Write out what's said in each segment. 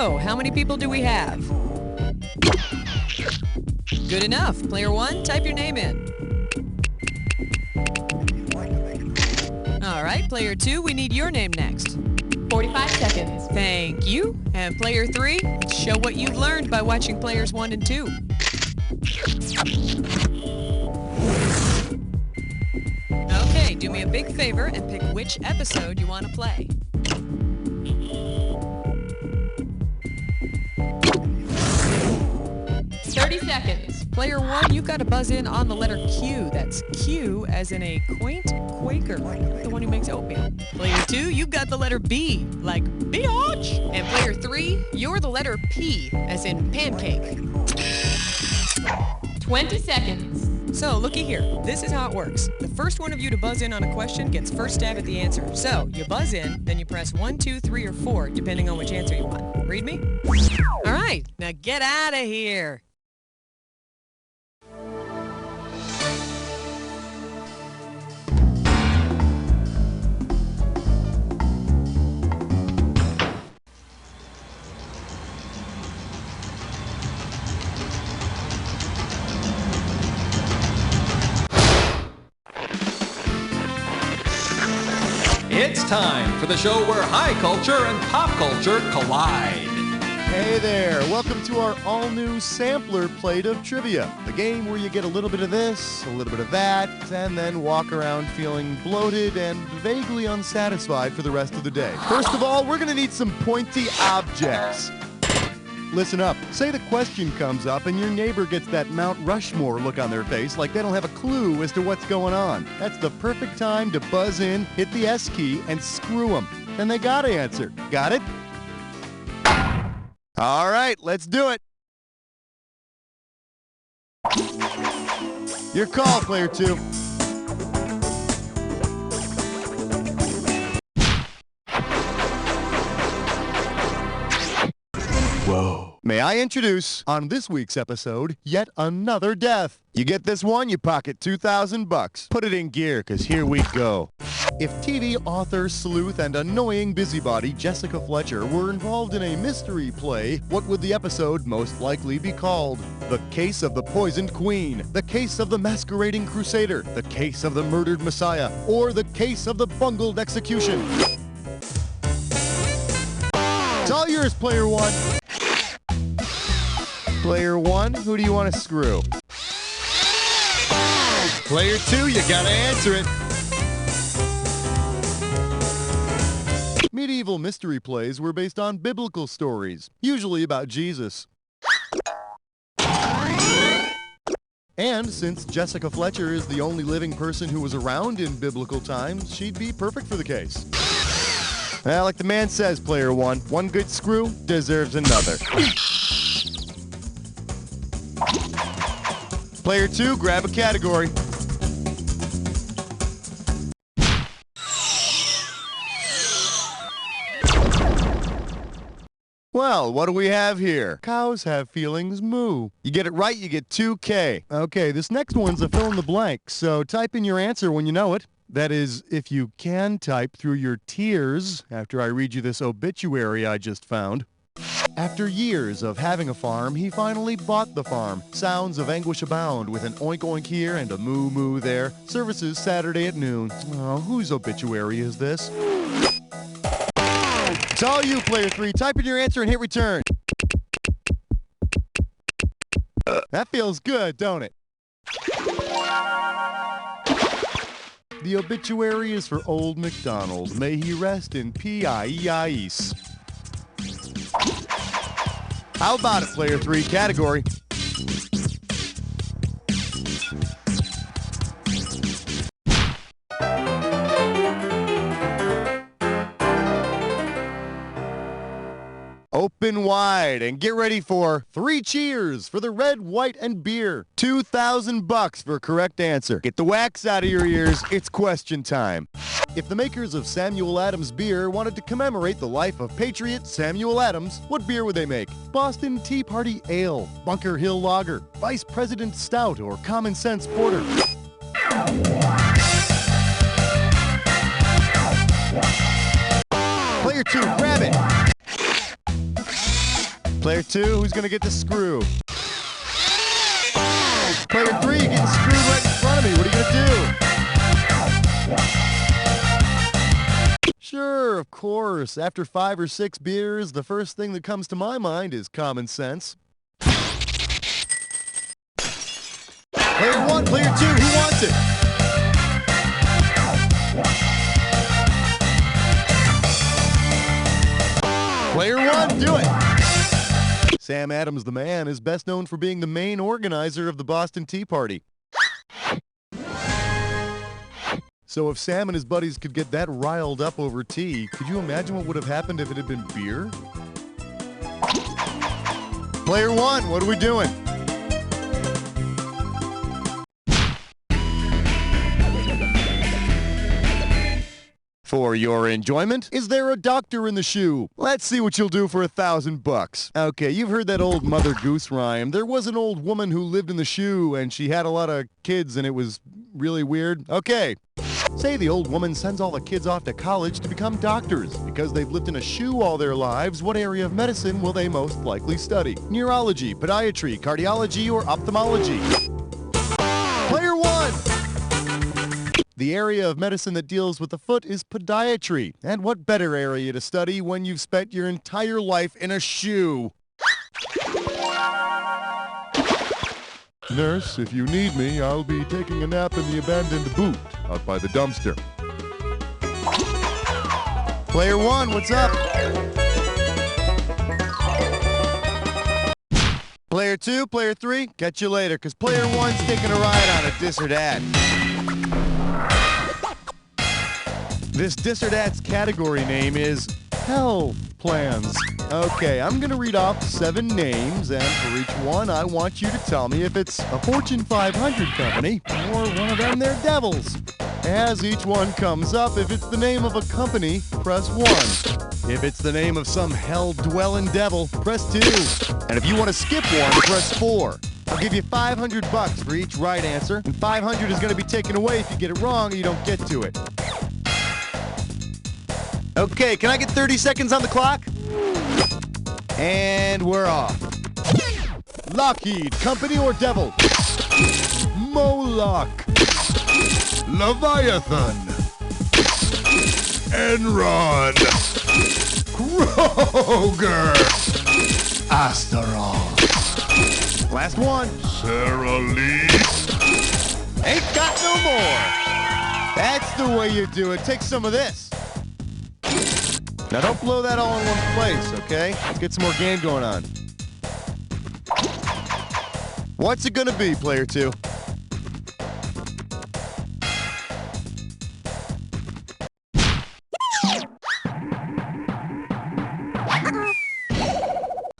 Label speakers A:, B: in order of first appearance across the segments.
A: So, how many people do we have? Good enough. Player 1, type your name in. All right, Player 2, we need your name next.
B: 45 seconds.
A: Thank you. And Player 3, show what you've learned by watching Players 1 and 2. Okay, do me a big favor and pick which episode you want to play.
B: Seconds.
A: Player 1, you've got to buzz in on the letter Q. That's Q as in a quaint Quaker, the one who makes oatmeal. Player 2, you've got the letter B, like biatch. And Player 3, you're the letter P, as in pancake.
B: 20 seconds.
A: So, looky here. This is how it works. The first one of you to buzz in on a question gets first stab at the answer. So, you buzz in, then you press 1, 2, 3, or 4, depending on which answer you want. Read me? All right, now get out of here.
C: It's time for the show where high culture and pop culture collide.
D: Hey there, welcome to our all-new sampler plate of trivia. The game where you get a little bit of this, a little bit of that, and then walk around feeling bloated and vaguely unsatisfied for the rest of the day. First of all, we're going to need some pointy objects. Listen up. Say the question comes up and your neighbor gets that Mount Rushmore look on their face like they don't have a clue as to what's going on. That's the perfect time to buzz in, hit the S key, and screw them. Then they gotta answer. Got it? All right, let's do it. Your call, Player 2. Whoa. May I introduce, on this week's episode, yet another death. You get this one, you pocket $2,000. Put it in gear, because here we go. If TV author, sleuth, and annoying busybody Jessica Fletcher were involved in a mystery play, what would the episode most likely be called? The Case of the Poisoned Queen, The Case of the Masquerading Crusader, The Case of the Murdered Messiah, or The Case of the Bungled Execution? It's all yours, Player 1. Player 1, who do you want to screw? Player 2, you gotta answer it. Medieval mystery plays were based on biblical stories, usually about Jesus. And since Jessica Fletcher is the only living person who was around in biblical times, she'd be perfect for the case. Well, like the man says, Player 1, one good screw deserves another. Player 2, grab a category. Well, what do we have here? Cows have feelings, moo. You get it right, you get 2K. Okay, this next one's a fill in the blank, so type in your answer when you know it. That is, if you can type through your tears after I read you this obituary I just found. After years of having a farm, he finally bought the farm. Sounds of anguish abound with an oink oink here and a moo moo there. Services Saturday at noon. Oh, whose obituary is this? It's all you, Player 3. Type in your answer and hit return. That feels good, don't it? The obituary is for Old MacDonald. May he rest in P-I-E-I-E-S. How about it, Player 3? Category. Open wide and get ready for 3 cheers for the red, white, and beer. $2,000 for a correct answer. Get the wax out of your ears. It's question time. If the makers of Samuel Adams beer wanted to commemorate the life of patriot Samuel Adams, what beer would they make? Boston Tea Party Ale, Bunker Hill Lager, Vice President Stout, or Common Sense Porter? Player 2, grab it. Player 2, who's going to get the screw? Player 3, you're getting screwed right in front of me. What are you going to do? Sure, of course. After 5 or 6 beers, the first thing that comes to my mind is common sense. Player 1, player 2, who wants it? Player 1, do it! Sam Adams, the man, is best known for being the main organizer of the Boston Tea Party. So if Sam and his buddies could get that riled up over tea, could you imagine what would have happened if it had been beer? Player 1, what are we doing? For your enjoyment, is there a doctor in the shoe? Let's see what you'll do for $1,000. Okay, you've heard that old Mother Goose rhyme. There was an old woman who lived in the shoe, and she had a lot of kids, and it was really weird. Okay, say the old woman sends all the kids off to college to become doctors. Because they've lived in a shoe all their lives, what area of medicine will they most likely study? Neurology, podiatry, cardiology, or ophthalmology? Player 1! The area of medicine that deals with the foot is podiatry. And what better area to study when you've spent your entire life in a shoe? Nurse, if you need me, I'll be taking a nap in the abandoned boot out by the dumpster. Player 1, what's up? Player 2, player 3, catch you later, because player 1's taking a ride on a dis or dat. This dis or dat's category name is health plans. Okay, I'm going to read off 7 names, and for each one, I want you to tell me if it's a Fortune 500 company or one of them they're devils. As each one comes up, if it's the name of a company, press 1. If it's the name of some hell-dwelling devil, press 2. And if you want to skip one, press 4. I'll give you $500 for each right answer, and $500 is going to be taken away if you get it wrong or you don't get to it. Okay, can I get 30 seconds on the clock? And we're off. Lockheed, company or devil? Moloch. Leviathan. Enron. Kroger. Asteroth. Last one. Sarah Lee. Ain't got no more. That's the way you do it. Take some of this. Now don't blow that all in one place, okay? Get some more game going on. What's it gonna be, player 2?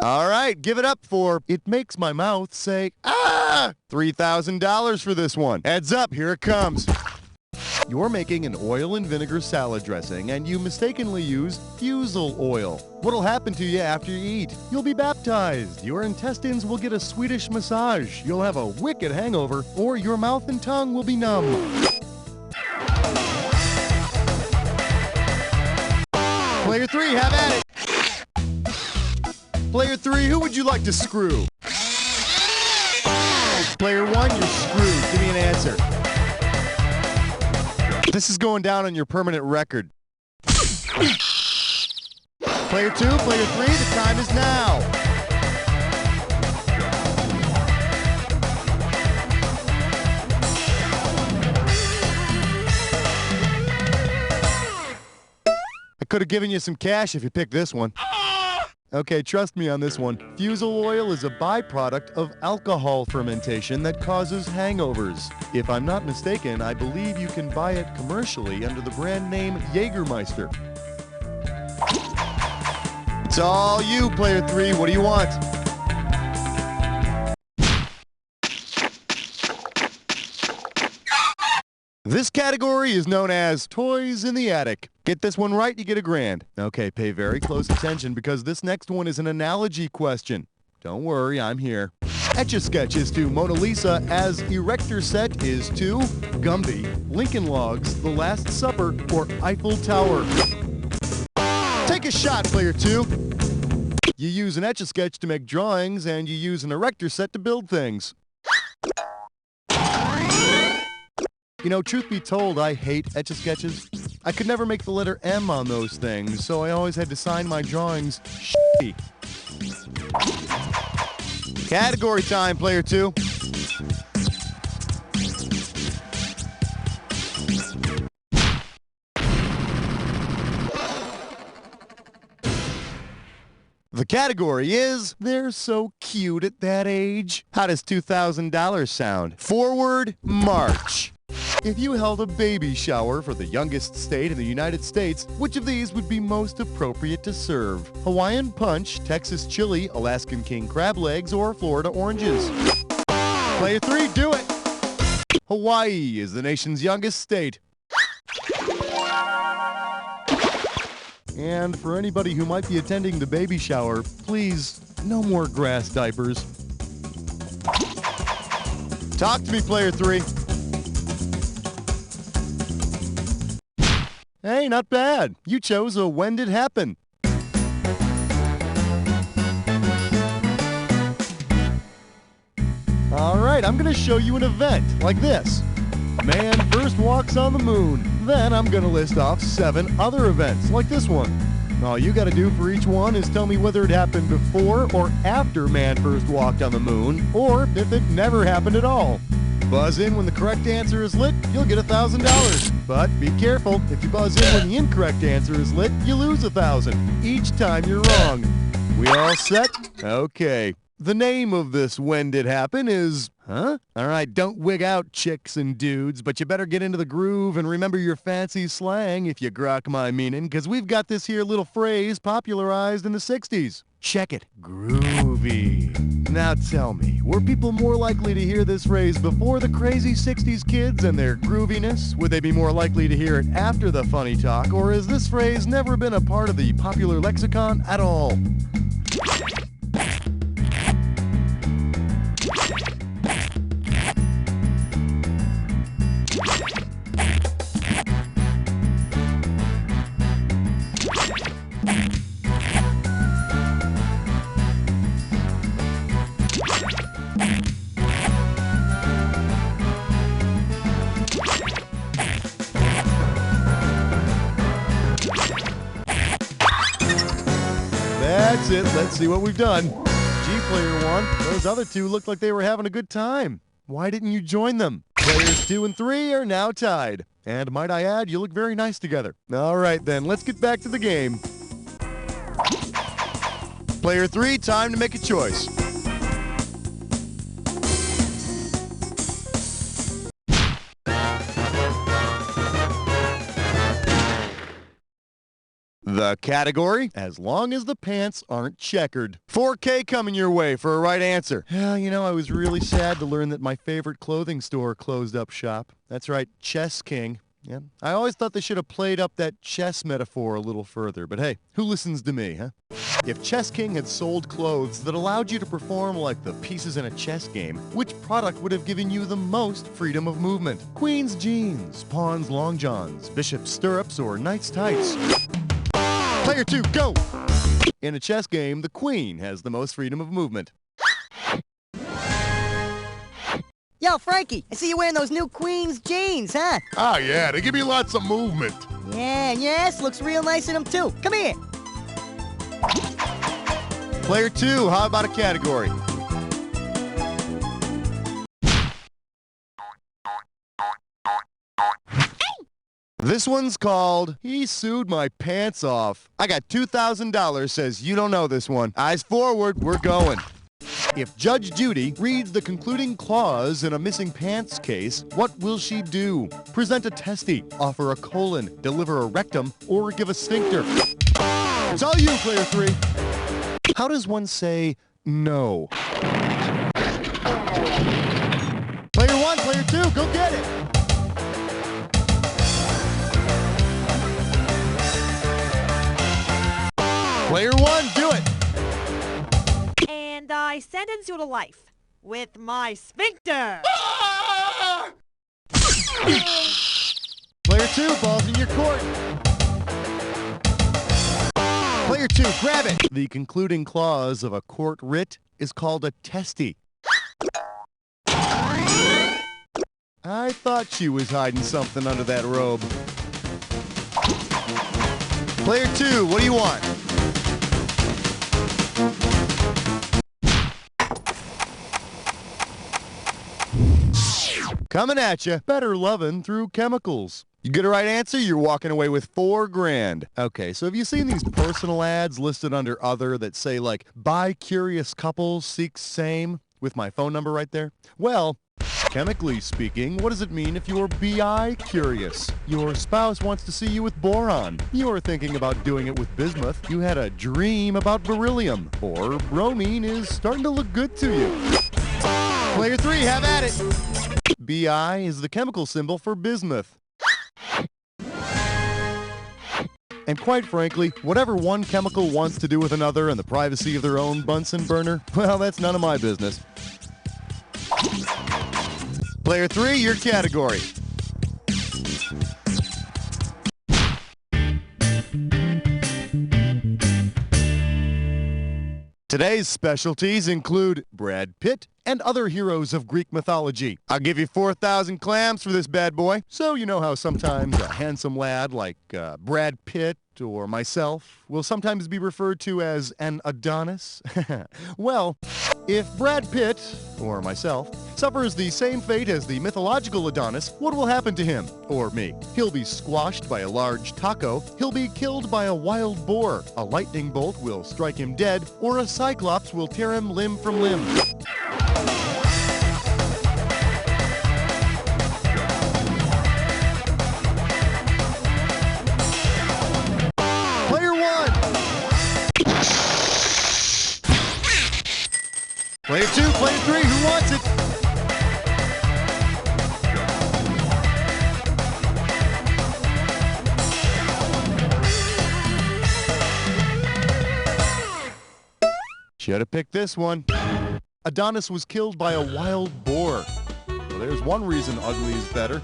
D: All right, give it up for It Makes My Mouth Say, ah! $3,000 for this one. Heads up, here it comes. You're making an oil and vinegar salad dressing, and you mistakenly use fusel oil. What'll happen to you after you eat? You'll be baptized. Your intestines will get a Swedish massage. You'll have a wicked hangover, or your mouth and tongue will be numb. Player 3, have at it. Player 3, who would you like to screw? Player 1, you're screwed. Give me an answer. This is going down on your permanent record. Player 2, player 3, the time is now. I could have given you some cash if you picked this one. Okay, trust me on this one. Fusel oil is a byproduct of alcohol fermentation that causes hangovers. If I'm not mistaken, I believe you can buy it commercially under the brand name Jägermeister. It's all you, player 3. What do you want? This category is known as Toys in the Attic. Get this one right, you get $1,000. Okay, pay very close attention because this next one is an analogy question. Don't worry, I'm here. Etch-a-Sketch is to Mona Lisa as Erector Set is to Gumby, Lincoln Logs, The Last Supper, or Eiffel Tower. Take a shot, player 2. You use an Etch-a-Sketch to make drawings, and you use an erector set to build things. You know, truth be told, I hate Etch-a-Sketches. I could never make the letter M on those things, so I always had to sign my drawings shitty. Category time, player 2. The category is, they're so cute at that age. How does $2,000 sound? Forward march. If you held a baby shower for the youngest state in the United States, which of these would be most appropriate to serve? Hawaiian Punch, Texas Chili, Alaskan King Crab Legs, or Florida Oranges? Player 3, do it! Hawaii is the nation's youngest state. And for anybody who might be attending the baby shower, please, no more grass diapers. Talk to me, player 3. Hey, not bad. You chose a when did happen. All right, I'm going to show you an event like this. Man first walks on the moon. Then I'm going to list off 7 other events like this one. All you got to do for each one is tell me whether it happened before or after man first walked on the moon, or if it never happened at all. Buzz in when the correct answer is lit, you'll get $1,000. But be careful, if you buzz in when the incorrect answer is lit, you lose $1,000 each time you're wrong. We all set? Okay. The name of this when did happen is, huh? All right, don't wig out, chicks and dudes, but you better get into the groove and remember your fancy slang if you grok my meaning, because we've got this here little phrase popularized in the 60s. Check it. Groovy. Now tell me, were people more likely to hear this phrase before the crazy 60s kids and their grooviness? Would they be more likely to hear it after the funny talk, or has this phrase never been a part of the popular lexicon at all? That's it. Let's see what we've done. G player 1, those other 2 looked like they were having a good time. Why didn't you join them? Players 2 and 3 are now tied. And might I add, you look very nice together. All right then, let's get back to the game. Player 3, time to make a choice. The category, as long as the pants aren't checkered. $4K coming your way for a right answer. Yeah, you know, I was really sad to learn that my favorite clothing store closed up shop. That's right, Chess King. Yeah, I always thought they should have played up that chess metaphor a little further, but hey, who listens to me, huh? If Chess King had sold clothes that allowed you to perform like the pieces in a chess game, which product would have given you the most freedom of movement? Queen's jeans, pawn's long johns, bishop's stirrups, or knight's tights? Player 2, go! In a chess game, the queen has the most freedom of movement.
E: Yo, Frankie, I see you wearing those new Queen's jeans, huh?
F: Oh, yeah, they give me lots of movement.
E: Yeah, yes, looks real nice in them, too. Come here.
D: Player 2, how about a category? This one's called, He Sued My Pants Off. I got $2,000, says you don't know this one. Eyes forward, we're going. If Judge Judy reads the concluding clause in a missing pants case, what will she do? Present a testy, offer a colon, deliver a rectum, or give a sphincter? It's all you, player 3. How does one say no? Player 1, player 2, go get it! Player 1, do it!
G: And I sentence you to life with my sphincter.
D: Player 2, ball's in your court. Player 2, grab it! The concluding clause of a court writ is called a testy. I thought she was hiding something under that robe. Player 2, what do you want? Coming at you. Better lovin' through chemicals. You get a right answer, you're walking away with $4 grand. Okay, so have you seen these personal ads listed under other that say like, bi-curious couples seek same, with my phone number right there? Well, chemically speaking, what does it mean if you're bi-curious? Your spouse wants to see you with boron. You're thinking about doing it with bismuth. You had a dream about beryllium. Or bromine is starting to look good to you. Player 3, have at it! Bi is the chemical symbol for bismuth. And quite frankly, whatever one chemical wants to do with another in the privacy of their own Bunsen burner, well, that's none of my business. Player 3, your category. Today's specialties include Brad Pitt and other heroes of Greek mythology. I'll give you 4,000 clams for this bad boy. So you know how sometimes a handsome lad like Brad Pitt or myself will sometimes be referred to as an Adonis? Well, if Brad Pitt, or myself, suffers the same fate as the mythological Adonis, what will happen to him, or me? He'll be squashed by a large taco, he'll be killed by a wild boar, a lightning bolt will strike him dead, or a cyclops will tear him limb from limb. Player 1! Player 2, player 3, who wants it? Should have picked this one. Adonis was killed by a wild boar. Well, there's one reason ugly is better.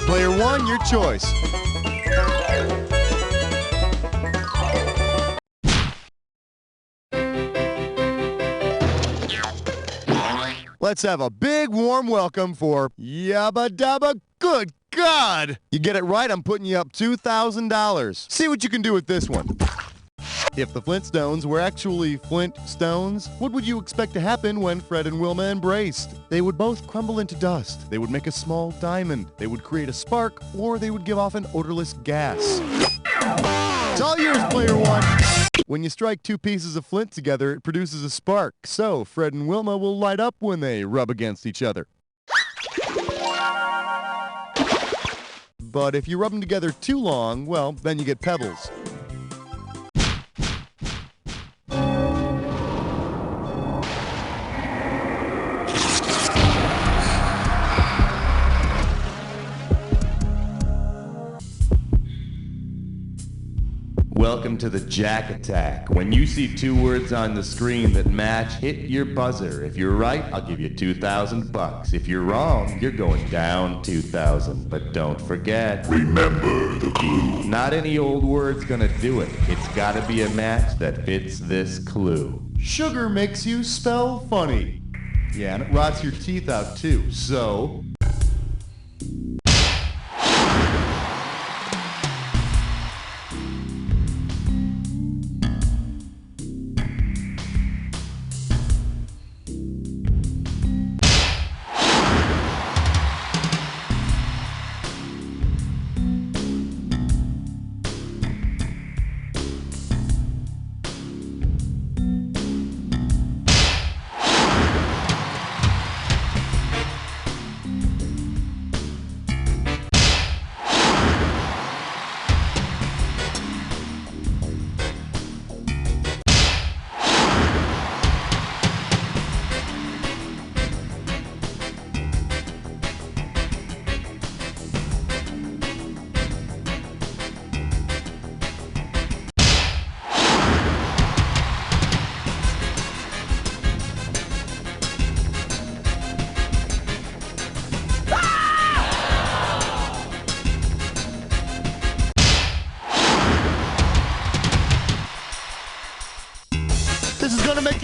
D: Player 1, your choice. Let's have a big warm welcome for Yabba Dabba Good God! You get it right, I'm putting you up $2,000. See what you can do with this one. If the Flintstones were actually Flint stones, what would you expect to happen when Fred and Wilma embraced? They would both crumble into dust. They would make a small diamond. They would create a spark, or they would give off an odorless gas. It's all yours, player 1. When you strike two pieces of flint together, it produces a spark. So Fred and Wilma will light up when they rub against each other. But if you rub them together too long, well, then you get pebbles. Welcome to the Jack Attack. When you see two words on the screen that match, hit your buzzer. If you're right, I'll give you $2,000. If you're wrong, you're going down 2,000. But don't forget,
F: Remember the clue.
C: not any old word's gonna do it. It's gotta be a match that fits this clue.
D: Sugar makes you spell funny. Yeah, and it rots your teeth out too, so...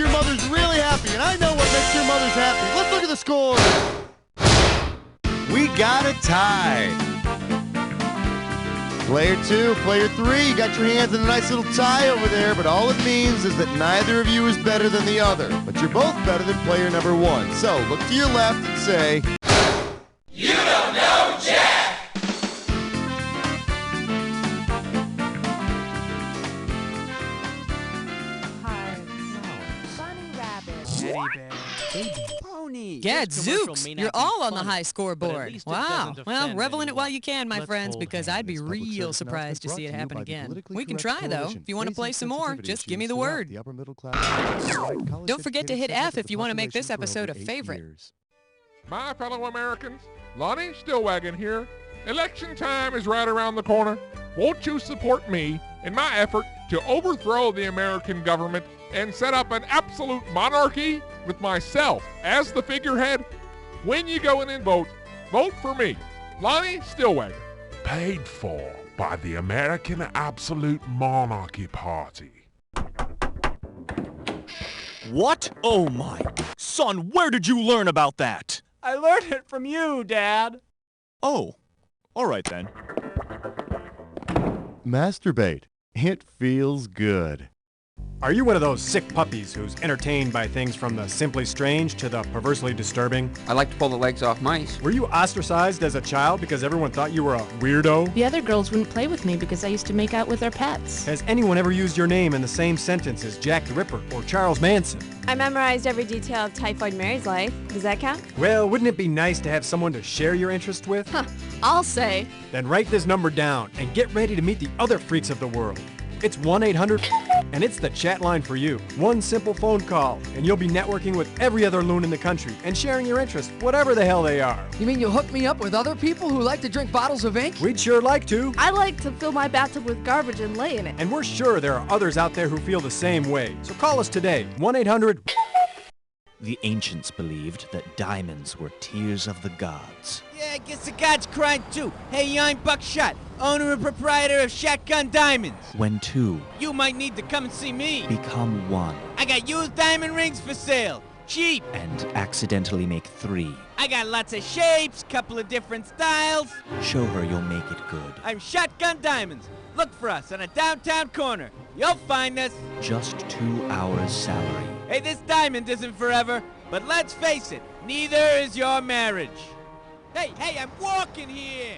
D: your mother's really happy, and I know what makes your mother's happy. Let's look at the score. We got a tie. Player 2, player 3, you got your hands in a nice little tie over there, but all it means is that neither of you is better than the other. But you're both better than player number 1. So look to your left and say,
F: You don't know Jack!
A: Gadzooks, you're all on the high scoreboard. Wow. Well, revel in it while you can, my friends, because I'd be real surprised to see it happen again. We can try, though. If you want to play some more, just give me the word. Don't forget to hit F if you want to make this episode a favorite.
H: My fellow Americans, Lonnie Stillwagon here. Election time is right around the corner. Won't you support me in my effort to overthrow the American government and set up an absolute monarchy with myself as the figurehead? When you go in and vote for me, Lonnie Stillwagon.
F: Paid for by the American Absolute Monarchy Party.
I: What? Oh my. Son, where did you learn about that?
J: I learned it from you, Dad.
I: Oh, all right then.
D: masturbate. It feels good.
J: Are you one of those sick puppies who's entertained by things from the simply strange to the perversely disturbing?
K: I like to pull the legs off mice.
J: Were you ostracized as a child because everyone thought you were a weirdo?
L: The other girls wouldn't play with me because I used to make out with their pets.
J: Has anyone ever used your name in the same sentence as Jack the Ripper or Charles Manson?
M: I memorized every detail of Typhoid Mary's life. Does that count?
J: Well, wouldn't it be nice to have someone to share your interest with?
M: Huh, I'll say.
J: Then write this number down and get ready to meet the other freaks of the world. It's 1-800 and it's the chat line for you. One simple phone call and you'll be networking with every other loon in the country and sharing your interests, whatever the hell they are.
N: You mean you'll hook me up with other people who like to drink bottles of ink?
J: We'd sure like to.
M: I like to fill my bathtub with garbage and lay in it.
J: And we're sure there are others out there who feel the same way. So call us today, 1-800.
I: The ancients believed that diamonds were tears of the gods.
O: Yeah, I guess the gods cried too. Hey, I'm Buckshot, owner and proprietor of Shotgun Diamonds.
I: When two
O: You might need to come and see me.
I: become one
O: I got used diamond rings for sale. Cheap.
I: and accidentally make three,
O: I got lots of shapes, couple of different styles.
I: show her you'll make it good.
O: I'm Shotgun Diamonds. Look for us on a downtown corner. You'll find us.
I: Just 2 hours salary.
O: Hey, this diamond isn't forever, but let's face it, neither is your marriage. Hey, I'm walking here.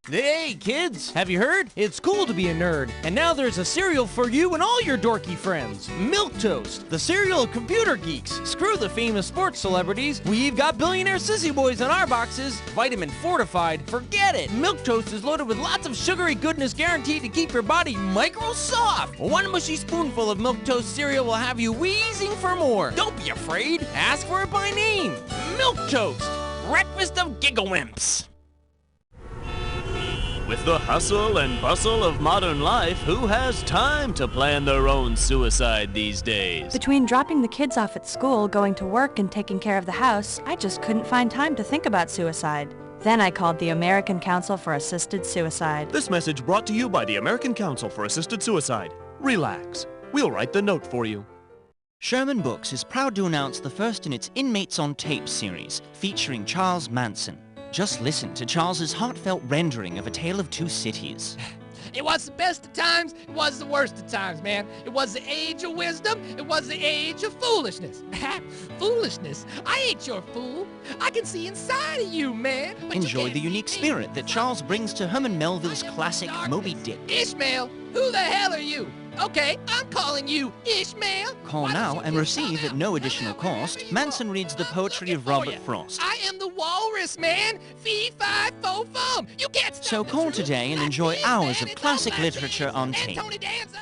P: Hey, kids! Have you heard? It's cool to be a nerd. And now there's a cereal for you and all your dorky friends. Milquetoast, the cereal of computer geeks. Screw the famous sports celebrities. We've got billionaire sissy boys on our boxes. Vitamin fortified. Forget it. Milquetoast is loaded with lots of sugary goodness guaranteed to keep your body micro-soft. One mushy spoonful of Milquetoast cereal will have you wheezing for more. Don't be afraid. Ask for it by name. Milquetoast. Breakfast of gigglewimps.
Q: With the hustle and bustle of modern life, who has time to plan their own suicide these days?
R: Between dropping the kids off at school, going to work, and taking care of the house, I just couldn't find time to think about suicide. Then I called the American Council for Assisted Suicide.
Q: This message brought to you by the American Council for Assisted Suicide. Relax. We'll write the note for you.
S: Sherman Books is proud to announce the first in its Inmates on Tape series, featuring Charles Manson. Just listen to Charles's heartfelt rendering of A Tale of Two Cities.
T: It was the best of times, it was the worst of times, man. It was the age of wisdom, it was the age of foolishness. Foolishness? I ain't your fool. I can see inside of you, man.
S: Enjoy the unique spirit that Charles brings to Herman Melville's classic Moby Dick.
T: Ishmael, who the hell are you? Okay, I'm calling you Ishmael.
S: Call now and receive at no additional cost. Manson reads the poetry of Robert Frost.
T: I am the walrus, man. Fee, fi, fo, fum. You can't stop
S: So call today and enjoy hours of classic literature on tape.
T: Tony Danza.